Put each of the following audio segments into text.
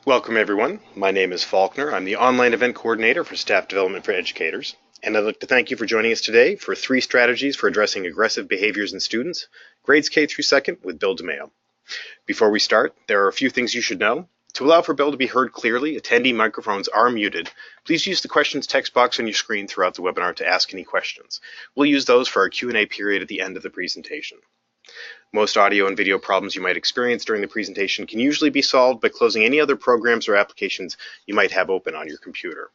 Welcome everyone. My name is Faulkner. I'm the online event coordinator for staff development for educators. And I'd like to thank you for joining us today for 3 strategies for addressing aggressive behaviors in students, grades K through 2nd with Bill DeMeo. Before we start, there are a few things you should know. To allow for Bill to be heard clearly, attendee microphones are muted. Please use the questions text box on your screen throughout the webinar to ask any questions. We'll use those for our Q&A period at the end of the presentation. Most audio and video problems you might experience during the presentation can usually be solved by closing any other programs or applications you might have open on your computer.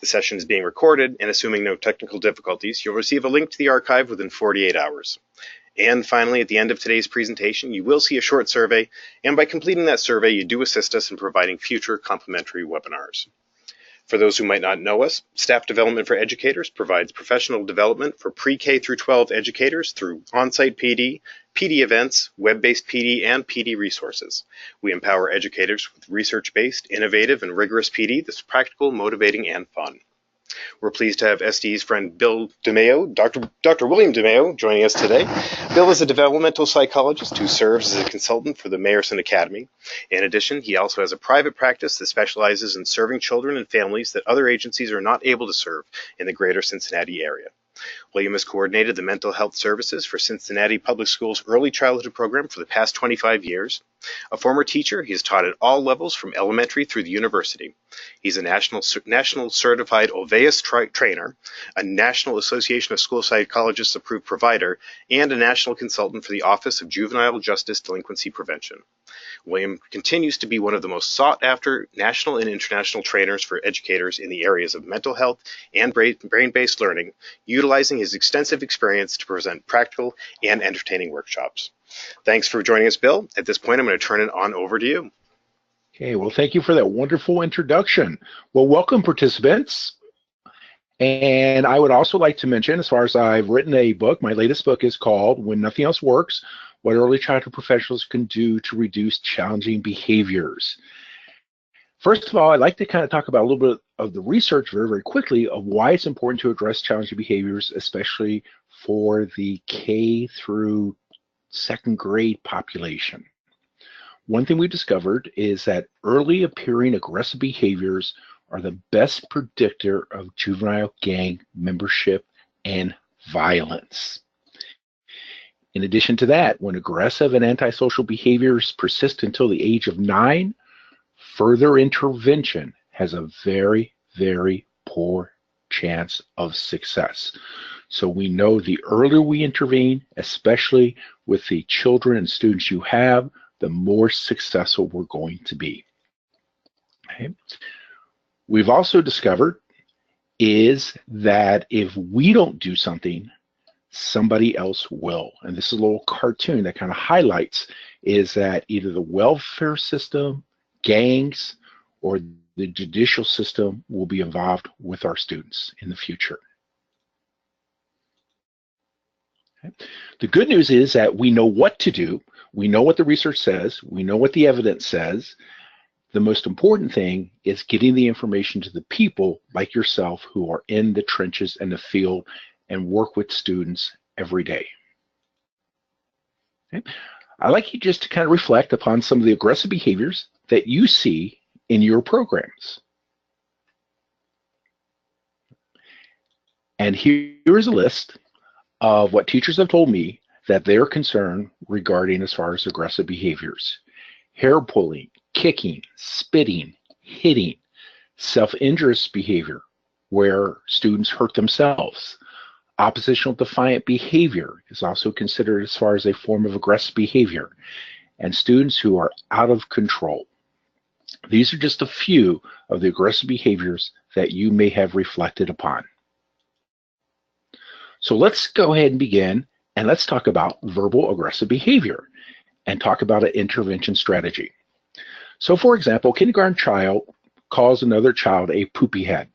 The session is being recorded, and assuming no technical difficulties, you'll receive a link to the archive within 48 hours. And finally, at the end of today's presentation, you will see a short survey, and by completing that survey, you do assist us in providing future complimentary webinars. For those who might not know us, Staff Development for Educators provides professional development for pre-K through 12 educators through on-site PD, PD events, web-based PD, and PD resources. We empower educators with research-based, innovative, and rigorous PD that's practical, motivating, and fun. We're pleased to have SD's friend Bill DeMeo, Dr. William DeMeo, joining us today. Bill is a developmental psychologist who serves as a consultant for the Meyerson Academy. In addition, he also has a private practice that specializes in serving children and families that other agencies are not able to serve in the greater Cincinnati area. William has coordinated the mental health services for Cincinnati Public Schools early childhood program for the past 25 years. A former teacher, he has taught at all levels from elementary through the university. He's a national certified Oveus trainer, a National Association of School Psychologists approved provider, and a national consultant for the Office of Juvenile Justice Delinquency Prevention. William continues to be one of the most sought-after national and international trainers for educators in the areas of mental health and brain-based learning, utilizing his extensive experience to present practical and entertaining workshops. Thanks for joining us, Bill. At this point, I'm going to turn it on over to you. Okay, well, thank you for that wonderful introduction. Well, welcome, participants. And I would also like to mention, as far as I've written a book, my latest book is called When Nothing Else Works, What Early Childhood Professionals Can Do to Reduce Challenging Behaviors. First of all, I'd like to kind of talk about a little bit of the research very, very quickly of why it's important to address challenging behaviors, especially for the K through 2nd grade population. One thing we discovered is that early appearing aggressive behaviors are the best predictor of juvenile gang membership and violence. In addition to that, when aggressive and antisocial behaviors persist until the age of 9, further intervention has a very, very poor chance of success. So we know the earlier we intervene, especially with the children and students you have, the more successful we're going to be. Okay. We've also discovered is that if we don't do something, somebody else will. And this is a little cartoon that kind of highlights is that either the welfare system, gangs, or the judicial system will be involved with our students in the future. Okay. The good news is that we know what to do. We know what the research says. We know what the evidence says. The most important thing is getting the information to the people like yourself who are in the trenches and the field and work with students every day. Okay. I'd like you just to kind of reflect upon some of the aggressive behaviors that you see in your programs. And here is a list of what teachers have told me that they're concerned regarding as far as aggressive behaviors. Hair pulling, kicking, spitting, hitting, self-injurious behavior where students hurt themselves. Oppositional defiant behavior is also considered as far as a form of aggressive behavior, and students who are out of control. These are just a few of the aggressive behaviors that you may have reflected upon. So let's go ahead and begin, and let's talk about verbal aggressive behavior and talk about an intervention strategy. So for example, a kindergarten child calls another child a poopy head.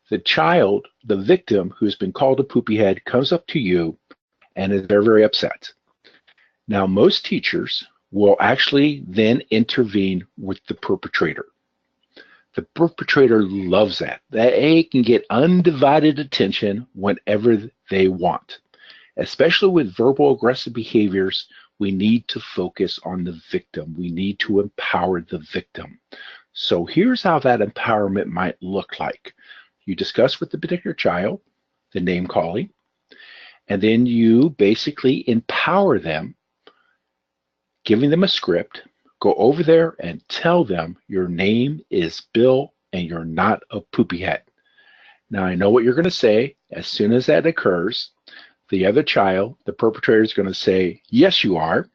The child, the victim who's been called a poopy head, comes up to you and is very, very upset. Now, most teachers will actually then intervene with the perpetrator. The perpetrator loves that. They can get undivided attention whenever they want. Especially with verbal aggressive behaviors, We need to focus on the victim. We need to empower the victim. So here's how that empowerment might look like. You discuss with the particular child the name calling, and then you basically empower them, giving them a script. Go over there and tell them your name is Bill and you're not a poopy head. Now, I know what you're going to say. As soon as that occurs, the other child, the perpetrator, is going to say, yes, you are.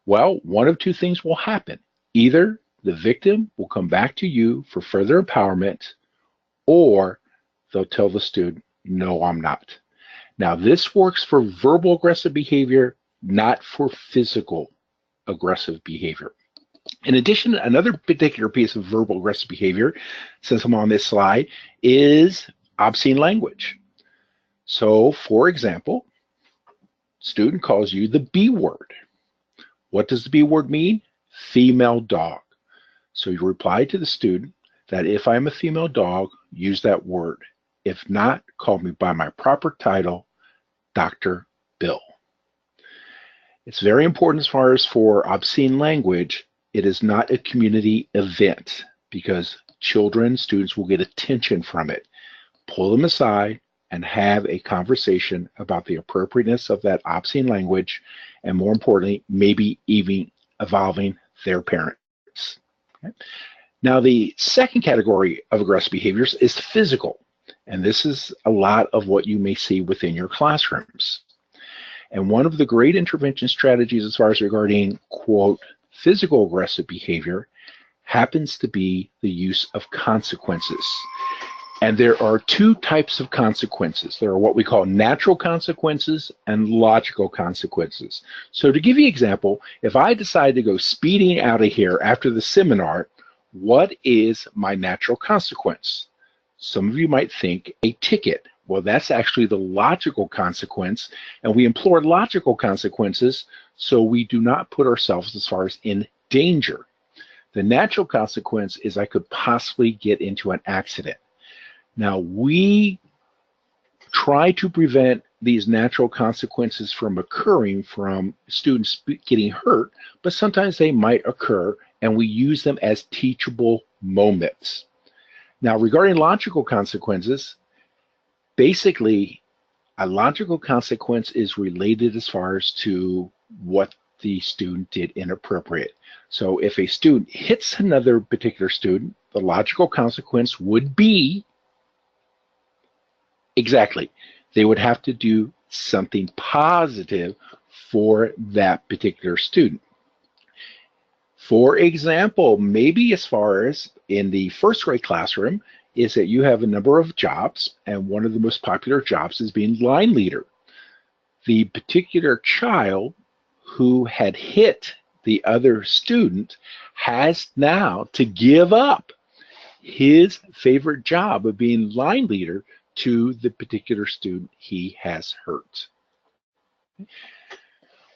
Well, one of two things will happen. Either the victim will come back to you for further empowerment, or they'll tell the student, no, I'm not. Now, this works for verbal aggressive behavior, not for physical aggressive behavior. In addition, another particular piece of verbal aggressive behavior, since I'm on this slide, is obscene language. So, for example, student calls you the B word. What does the B word mean? Female dog. So you reply to the student that if I'm a female dog, use that word. If not, call me by my proper title, Dr. Bill. It's very important as far as for obscene language, it is not a community event because children, students will get attention from it. Pull them aside and have a conversation about the appropriateness of that obscene language, and more importantly, maybe even involving their parents. Okay? Now, the second category of aggressive behaviors is physical, and this is a lot of what you may see within your classrooms. And one of the great intervention strategies as far as regarding, quote, physical aggressive behavior happens to be the use of consequences. And there are two types of consequences. There are what we call natural consequences and logical consequences. So to give you an example, if I decide to go speeding out of here after the seminar, what is my natural consequence? Some of you might think a ticket. Well, that's actually the logical consequence, and we employ logical consequences so we do not put ourselves as far as in danger. The natural consequence is I could possibly get into an accident. Now, we try to prevent these natural consequences from occurring from students getting hurt, but sometimes they might occur, and we use them as teachable moments. Now, regarding logical consequences, basically, a logical consequence is related as far as to what the student did inappropriate. So if a student hits another particular student, the logical consequence would be exactly, they would have to do something positive for that particular student. For example, maybe as far as in the first grade classroom, is that you have a number of jobs, and one of the most popular jobs is being line leader. The particular child who had hit the other student has now to give up his favorite job of being line leader to the particular student he has hurt.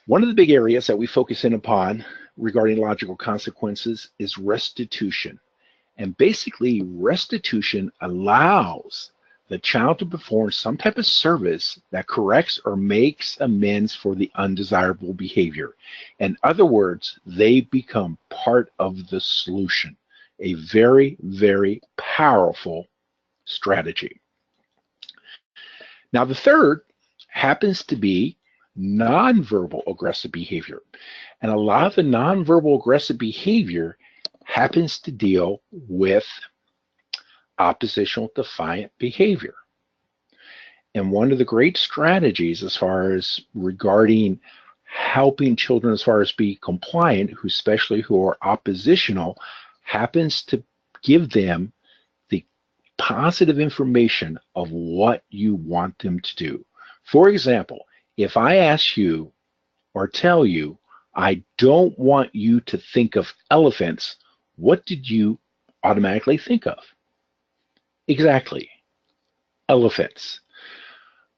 One of the big areas that we focus in upon regarding logical consequences is restitution. And basically, restitution allows the child to perform some type of service that corrects or makes amends for the undesirable behavior. In other words, they become part of the solution. A very, very powerful strategy. Now, the third happens to be nonverbal aggressive behavior. And a lot of the nonverbal aggressive behavior happens to deal with oppositional defiant behavior. And one of the great strategies as far as regarding helping children as far as be compliant, who especially who are oppositional, happens to give them the positive information of what you want them to do. For example, if I ask you or tell you, I don't want you to think of elephants, what did you automatically think of? Exactly, elephants.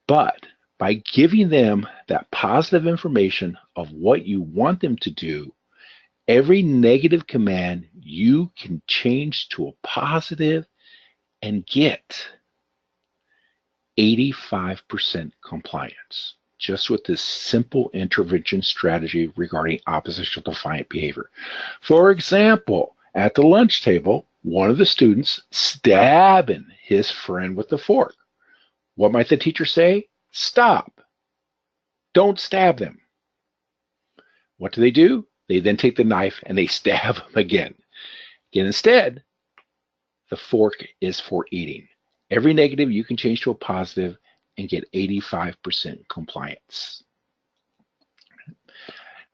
But by giving them that positive information of what you want them to do, every negative command you can change to a positive and get 85% compliance. just with this simple intervention strategy regarding oppositional defiant behavior. For example, at the lunch table, one of the students stabbing his friend with the fork. What might the teacher say? Stop. Don't stab them. What do? They then take the knife and they stab him again. And instead, the fork is for eating. Every negative you can change to a positive and get 85% compliance.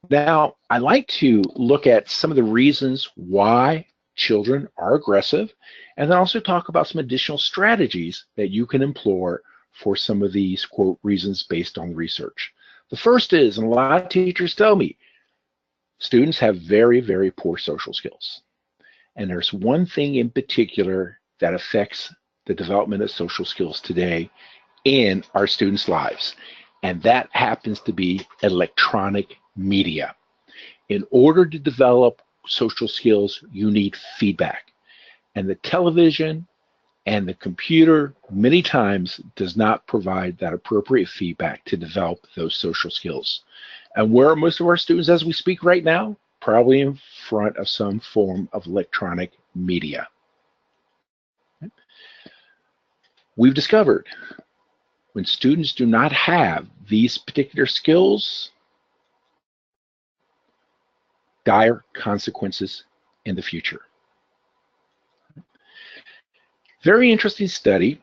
Now, I like to look at some of the reasons why children are aggressive, and then also talk about some additional strategies that you can employ for some of these, quote, reasons based on research. The first is, and a lot of teachers tell me, students have very, very poor social skills. And there's one thing in particular that affects the development of social skills today in our students' lives, and that happens to be electronic media. In order to develop social skills, you need feedback. And the television and the computer many times does not provide that appropriate feedback to develop those social skills. And where are most of our students as we speak right now? Probably in front of some form of electronic media. We've discovered when students do not have these particular skills, dire consequences in the future. Very interesting study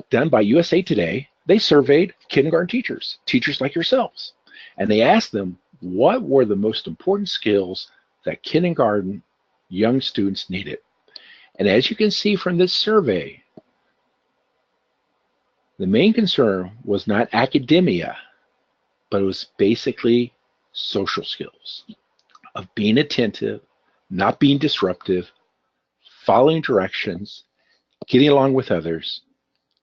done by USA Today. They surveyed kindergarten teachers like yourselves, and they asked them what were the most important skills that kindergarten young students needed. And as you can see from this survey, the main concern was not academia, but it was basically social skills of being attentive, not being disruptive, following directions, getting along with others,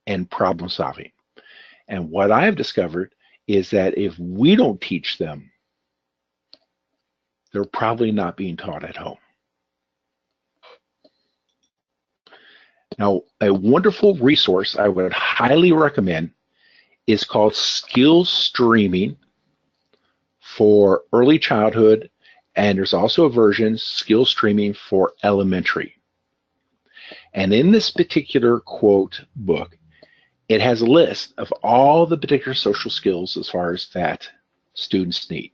and problem solving. And what I have discovered is that if we don't teach them, they're probably not being taught at home. Now, a wonderful resource I would highly recommend is called Skills Streaming for early childhood, and there's also a version, Skills Streaming for elementary. And in this particular quote book, it has a list of all the particular social skills as far as that students need.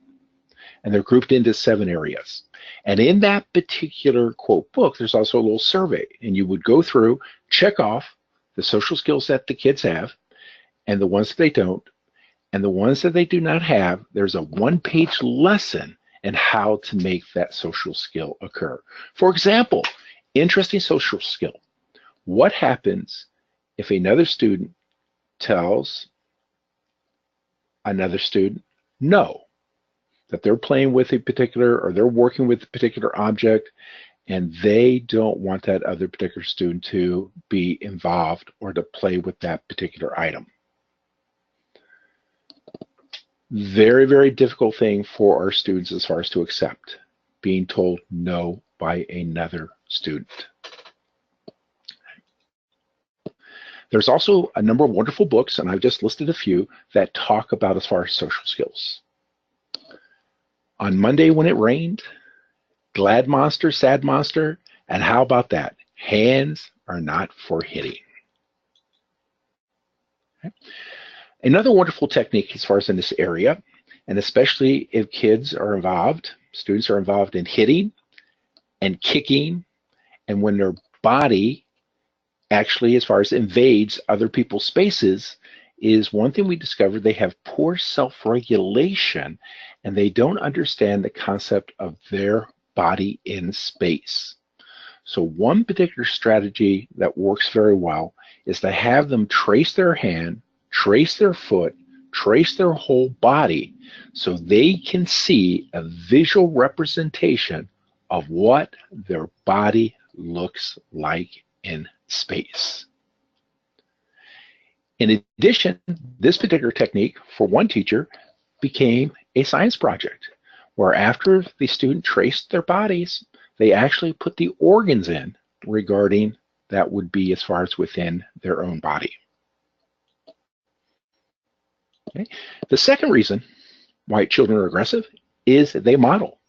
And they're grouped into 7 areas. And in that particular quote book, there's also a little survey, and you would go through, check off the social skills that the kids have and the ones that they don't, and the ones that they do not have, there's a 1-page lesson in how to make that social skill occur. For example, interesting social skill. What happens if another student tells another student no, that they're playing with a particular, or they're working with a particular object, and they don't want that other particular student to be involved or to play with that particular item? Very, very difficult thing for our students as far as to accept, being told no by another student. There's also a number of wonderful books, and I've just listed a few, that talk about as far as social skills. On Monday When It Rained, Glad Monster, Sad Monster, and how about that? Hands are not for hitting. Okay. Another wonderful technique as far as in this area, and especially if kids are involved, students are involved in hitting and kicking, and when their body actually, as far as invades other people's spaces, is one thing we discovered: they have poor self-regulation and they don't understand the concept of their body in space. So one particular strategy that works very well is to have them trace their hand, trace their foot, trace their whole body, so they can see a visual representation of what their body looks like in space. In addition, this particular technique for one teacher became a science project, where after the student traced their bodies, they actually put the organs in regarding that would be as far as within their own body. Okay? The second reason why children are aggressive is that they model.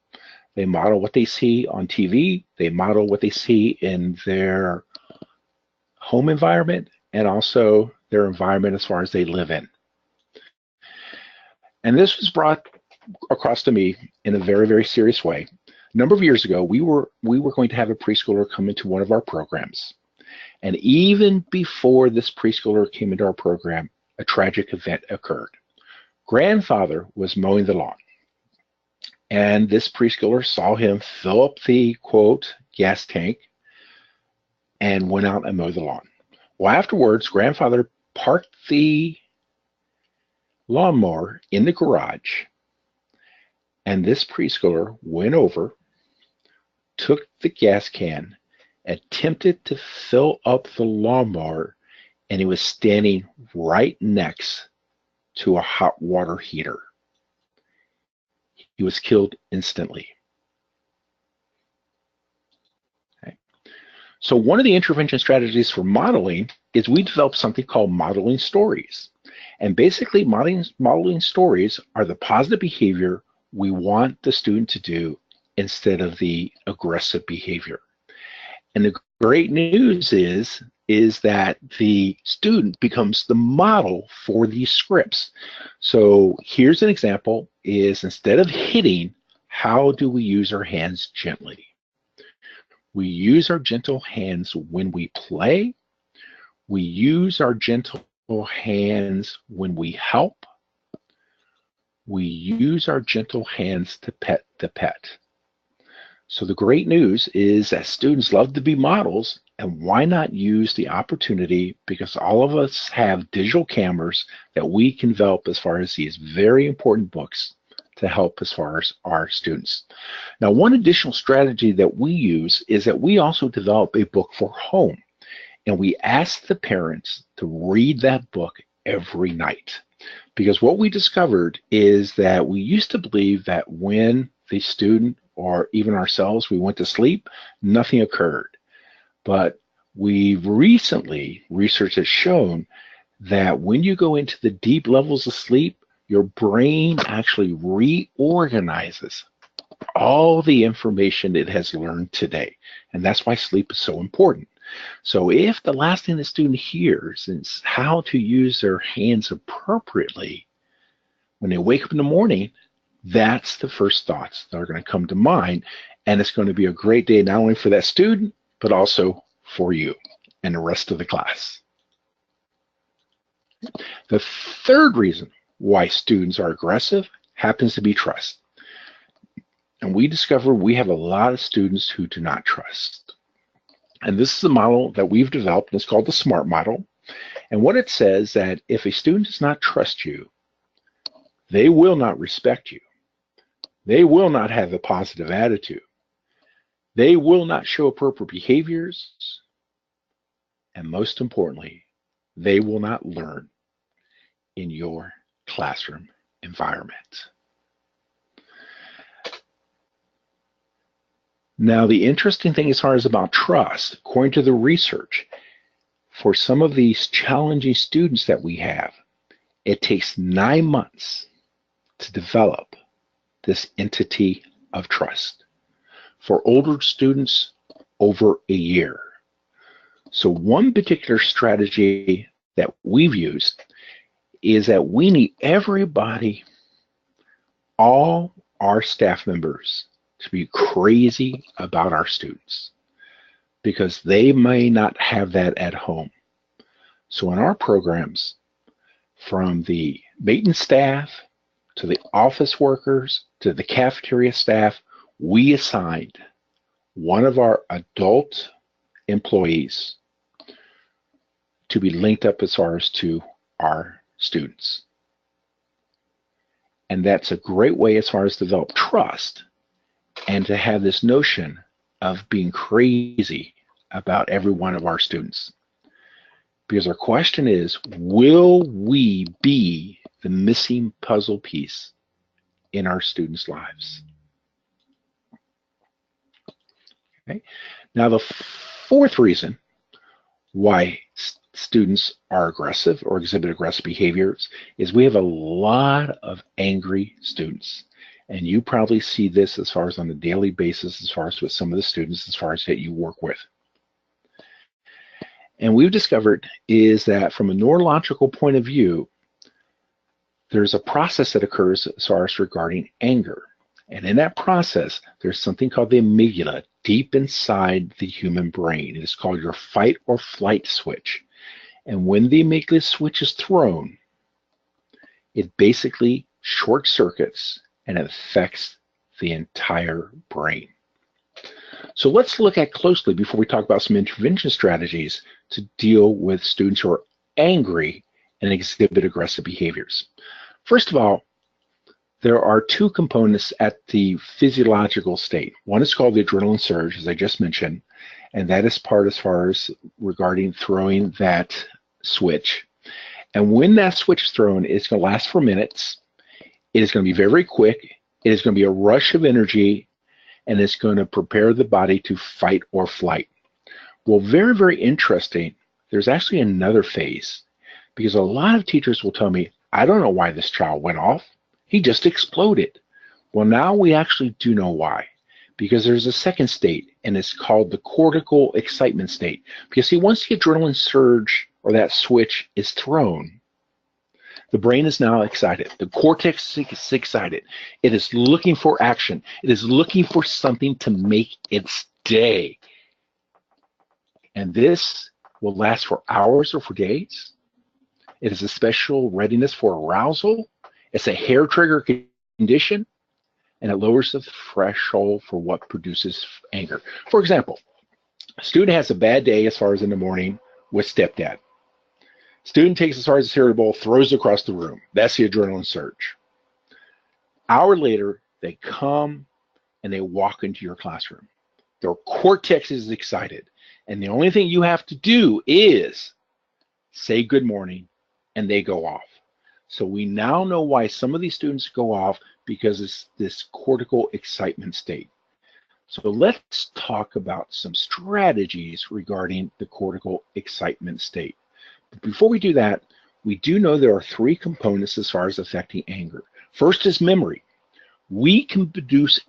They model what they see on TV, they model what they see in their home environment, and also their environment as far as they live in. And this was brought across to me in a very, very serious way. A number of years ago, we were going to have a preschooler come into one of our programs. And even before this preschooler came into our program, a tragic event occurred. Grandfather was mowing the lawn, and this preschooler saw him fill up the, quote, gas tank and went out and mowed the lawn. Well, afterwards, grandfather parked the lawnmower in the garage, and this preschooler went over, took the gas can, attempted to fill up the lawnmower, and he was standing right next to a hot water heater. He was killed instantly. Okay. So one of the intervention strategies for modeling is we developed something called modeling stories. And basically modeling stories are the positive behavior we want the student to do instead of the aggressive behavior. And the great news is that the student becomes the model for these scripts. So here's an example is instead of hitting, how do we use our hands gently? We use our gentle hands when we play. We use our gentle hands when we help. We use our gentle hands to pet the pet. So the great news is that students love to be models, and why not use the opportunity, because all of us have digital cameras that we can develop as far as these very important books to help as far as our students. Now, one additional strategy that we use is that we also develop a book for home, and we ask the parents to read that book every night. Because what we discovered is that we used to believe that when the student or even ourselves, we went to sleep, nothing occurred. But we've recently, research has shown that when you go into the deep levels of sleep, your brain actually reorganizes all the information it has learned today. And that's why sleep is so important. So if the last thing the student hears is how to use their hands appropriately, when they wake up in the morning, that's the first thoughts that are going to come to mind. And it's going to be a great day, not only for that student, but also for you and the rest of the class. The third reason why students are aggressive happens to be trust. And we discover we have a lot of students who do not trust. And this is a model that we've developed, and it's called the SMART model. And what it says that if a student does not trust you, they will not respect you. They will not have a positive attitude. They will not show appropriate behaviors. And most importantly, they will not learn in your classroom environment. Now, the interesting thing as far as about trust, according to the research, for some of these challenging students that we have, it takes 9 months to develop this entity of trust. For older students, over a year. So one particular strategy that we've used is that we need everybody, all our staff members, to be crazy about our students because they may not have that at home. So in our programs, from the maintenance staff to the office workers to the cafeteria staff, we assigned one of our adult employees to be linked up as far as to our students. And that's a great way as far as to develop trust and to have this notion of being crazy about every one of our students. Because our question is, will we be the missing puzzle piece in our students' lives? Okay. Now, the fourth reason why students are aggressive or exhibit aggressive behaviors is we have a lot of angry students. And you probably see this as far as on a daily basis, as far as with some of the students, as far as that you work with. And we've discovered is that from a neurological point of view, there's a process that occurs as far as regarding anger. And in that process, there's something called the amygdala deep inside the human brain. It is called your fight or flight switch. And when the amygdala switch is thrown, it basically short circuits and it affects the entire brain. So let's look at closely before we talk about some intervention strategies to deal with students who are angry and exhibit aggressive behaviors. First of all, there are two components at the physiological state. One is called the adrenaline surge, as I just mentioned, and that is part as far as regarding throwing that switch. And when that switch is thrown, it's going to last for minutes. It is going to be very, very quick. It is going to be a rush of energy, and it's going to prepare the body to fight or flight. Well, very, very interesting. There's actually another phase, because a lot of teachers will tell me, I don't know why this child went off. He just exploded. Well, now we actually do know why, because there's a second state, and it's called the cortical excitement state. Because see, once the adrenaline surge or that switch is thrown, the brain is now excited. The cortex is excited. It is looking for action. It is looking for something to make its day. And this will last for hours or for days. It is a special readiness for arousal. It's a hair trigger condition, and it lowers the threshold for what produces anger. For example, a student has a bad day as far as in the morning with stepdad. Student takes as far as the cereal bowl, throws it across the room. That's the adrenaline surge. Hour later, they come and they walk into your classroom. Their cortex is excited, and the only thing you have to do is say good morning, and they go off. So we now know why some of these students go off, because it's this cortical excitement state. So let's talk about some strategies regarding the cortical excitement state. But before we do that, we do know there are three components as far as affecting anger. First is memory. We can produce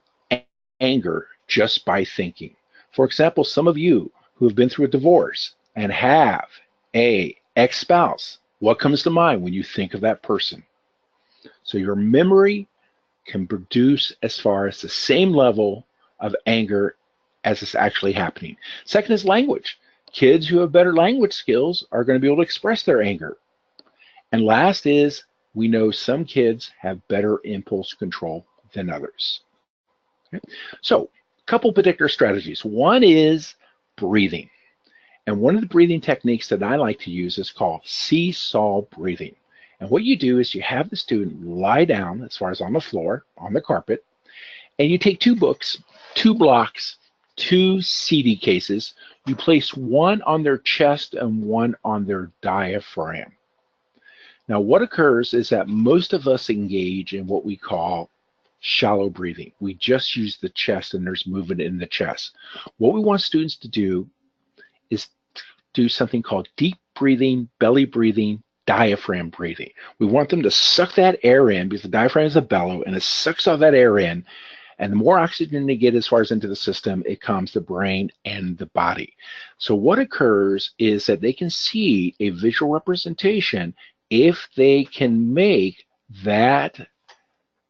anger just by thinking. For example, some of you who have been through a divorce and have a ex-spouse, what comes to mind when you think of that person? So your memory can produce as far as the same level of anger as is actually happening. Second is language. Kids who have better language skills are going to be able to express their anger. And last is, we know some kids have better impulse control than others. Okay? So a couple particular strategies. One is breathing. And one of the breathing techniques that I like to use is called seesaw breathing. And what you do is you have the student lie down as far as on the floor, on the carpet, and you take two books, two blocks, two CD cases. You place one on their chest and one on their diaphragm. Now, what occurs is that most of us engage in what we call shallow breathing. We just use the chest and there's movement in the chest. What we want students to do is do something called deep breathing, belly breathing, diaphragm breathing. We want them to suck that air in, because the diaphragm is a bellow and it sucks all that air in. And the more oxygen they get as far as into the system, it calms the brain and the body. So what occurs is that they can see a visual representation if they can make that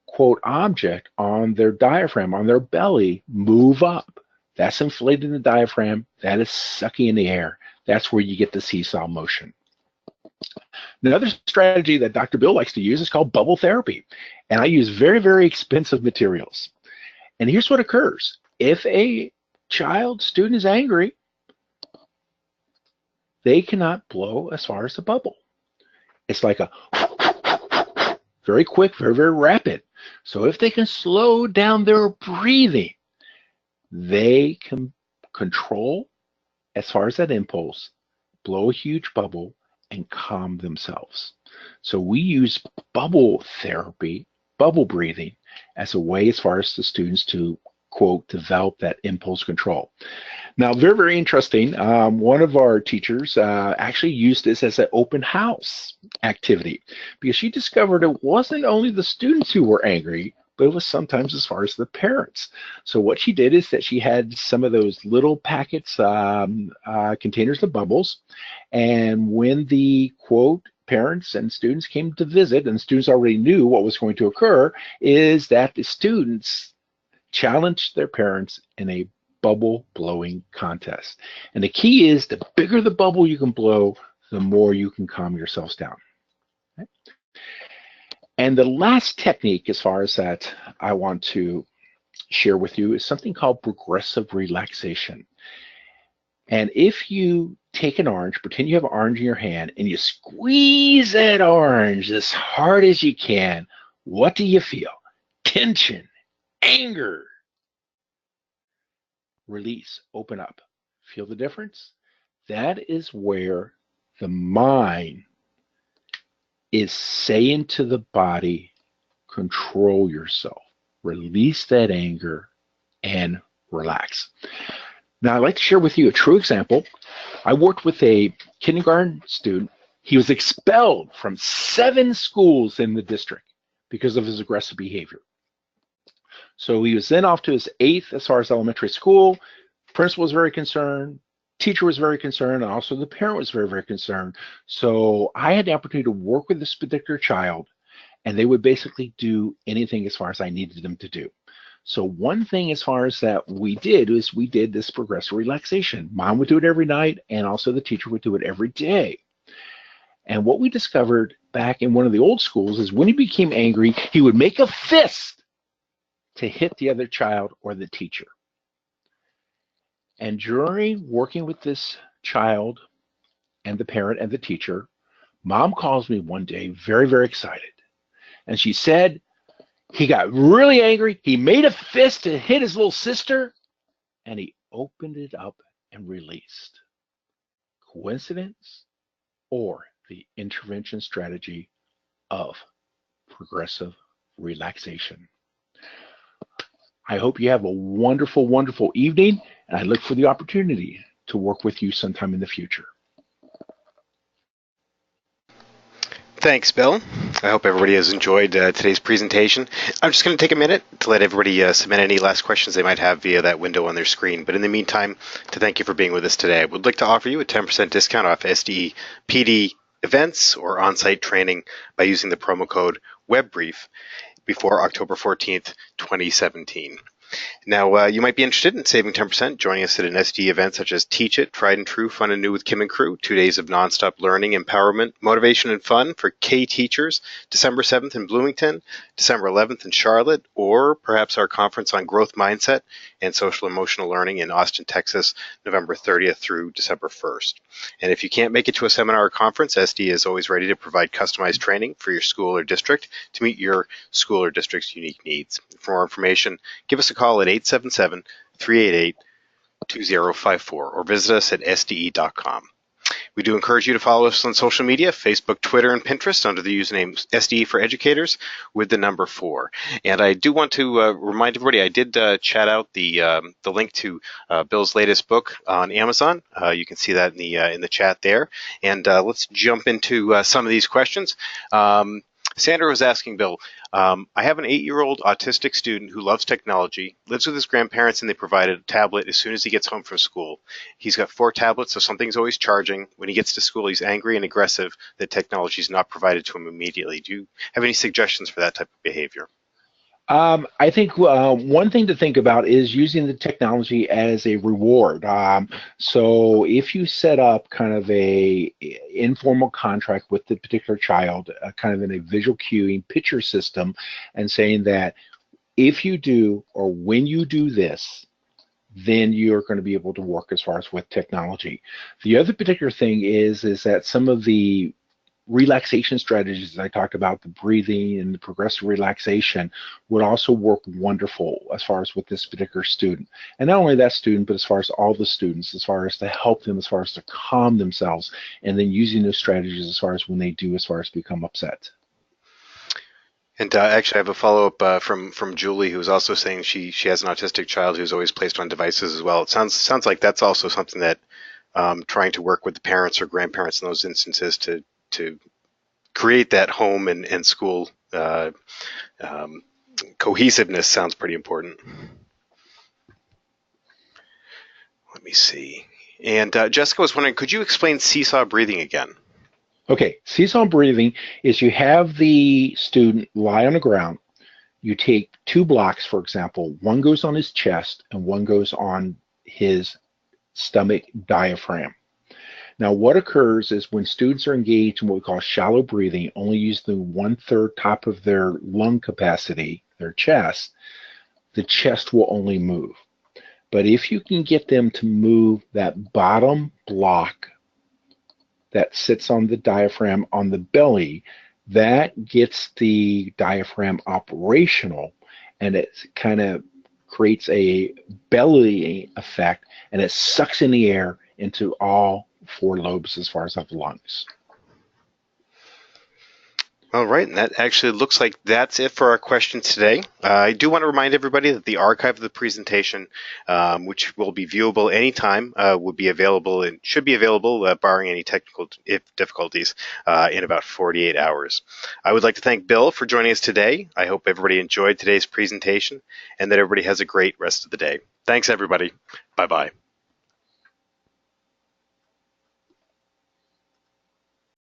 quote object on their diaphragm, on their belly, move up. That's inflating the diaphragm. That is sucking in the air. That's where you get the seesaw motion. Another strategy that Dr. Bill likes to use is called bubble therapy. And I use very, very expensive materials. And here's what occurs. If a student is angry, they cannot blow as far as the bubble. It's like a very quick, very, very rapid. So if they can slow down their breathing, they can control as far as that impulse, blow a huge bubble, and calm themselves. So we use bubble therapy, bubble breathing, as a way as far as the students to, quote, develop that impulse control. Now, very, very interesting. One of our teachers actually used this as an open house activity because she discovered it wasn't only the students who were angry, but it was sometimes as far as the parents. So what she did is that she had some of those little packets, containers of bubbles, and when the quote parents and students came to visit, and the students already knew what was going to occur, is that the students challenged their parents in a bubble blowing contest. And the key is the bigger the bubble you can blow, the more you can calm yourselves down. Okay? And the last technique, as far as that, I want to share with you is something called progressive relaxation. And if you take an orange, pretend you have an orange in your hand, and you squeeze that orange as hard as you can, what do you feel? Tension, anger. Release, open up. Feel the difference? That is where the mind is saying to the body, control yourself, release that anger, and relax. Now, I'd like to share with you a true example. I worked with a kindergarten student. He was expelled from 7 schools in the district because of his aggressive behavior. So he was then off to his 8th as far as elementary school. Principal was very concerned. Teacher was very concerned. And also the parent was very, very concerned. So I had the opportunity to work with this particular child, and they would basically do anything as far as I needed them to do. So one thing as far as that we did is we did this progressive relaxation. Mom would do it every night, and also the teacher would do it every day. And what we discovered back in one of the old schools is when he became angry, he would make a fist to hit the other child or the teacher. And during working with this child and the parent and the teacher, Mom calls me one day very, very excited. And she said he got really angry. He made a fist to hit his little sister, and he opened it up and released. Coincidence or the intervention strategy of progressive relaxation? I hope you have a wonderful, wonderful evening, and I look for the opportunity to work with you sometime in the future. Thanks, Bill. I hope everybody has enjoyed today's presentation. I'm just going to take a minute to let everybody submit any last questions they might have via that window on their screen. But in the meantime, to thank you for being with us today, I would like to offer you a 10% discount off SDE PD events or on-site training by using the promo code WebBrief before October 14th, 2017. Now, you might be interested in saving 10%, joining us at an SD event such as Teach It, Tried and True, Fun and New with Kim and Crew, 2 days of nonstop learning, empowerment, motivation, and fun for K teachers, December 7th in Bloomington, December 11th in Charlotte, or perhaps our conference on growth mindset and social emotional learning in Austin, Texas, November 30th through December 1st. And if you can't make it to a seminar or conference, SD is always ready to provide customized training for your school or district to meet your school or district's unique needs. For more information, give us a call at 877-388-2054 or visit us at sde.com. We do encourage you to follow us on social media, Facebook, Twitter, and Pinterest under the username SDE for Educators with the number 4. And I do want to remind everybody, I did chat out the link to Bill's latest book on Amazon. You can see that in the chat there. And let's jump into some of these questions. Sandra was asking Bill, I have an 8-year-old autistic student who loves technology, lives with his grandparents, and they provided a tablet as soon as he gets home from school. He's got 4 tablets, so something's always charging. When he gets to school, he's angry and aggressive that technology is not provided to him immediately. Do you have any suggestions for that type of behavior? I think one thing to think about is using the technology as a reward. So if you set up kind of a informal contract with the particular child, kind of in a visual cueing picture system, and saying that if you do or when you do this, then you're going to be able to work as far as with technology. The other particular thing is that some of the relaxation strategies I talked about, the breathing and the progressive relaxation, would also work wonderful as far as with this particular student. And not only that student, but as far as all the students, as far as to help them, as far as to calm themselves, and then using those strategies as far as when they do, as far as become upset. And actually, I have a follow-up from Julie, who's also saying she has an autistic child who's always placed on devices as well. It sounds like that's also something that trying to work with the parents or grandparents in those instances to create that home and school um, cohesiveness sounds pretty important. Let me see. And Jessica was wondering, could you explain seesaw breathing again? Okay, seesaw breathing is you have the student lie on the ground. You take two blocks, for example, one goes on his chest and one goes on his stomach diaphragm. Now, what occurs is when students are engaged in what we call shallow breathing, only use the 1/3 top of their lung capacity, their chest, the chest will only move. But if you can get them to move that bottom block that sits on the diaphragm on the belly, that gets the diaphragm operational, and it kind of creates a belly effect, and it sucks in the air into all four lobes as far as of the lungs. All right, and that actually looks like that's it for our questions today. I do want to remind everybody that the archive of the presentation, which will be viewable anytime, will be available and should be available, barring any technical difficulties, in about 48 hours. I would like to thank Bill for joining us today. I hope everybody enjoyed today's presentation and that everybody has a great rest of the day. Thanks, everybody. Bye-bye.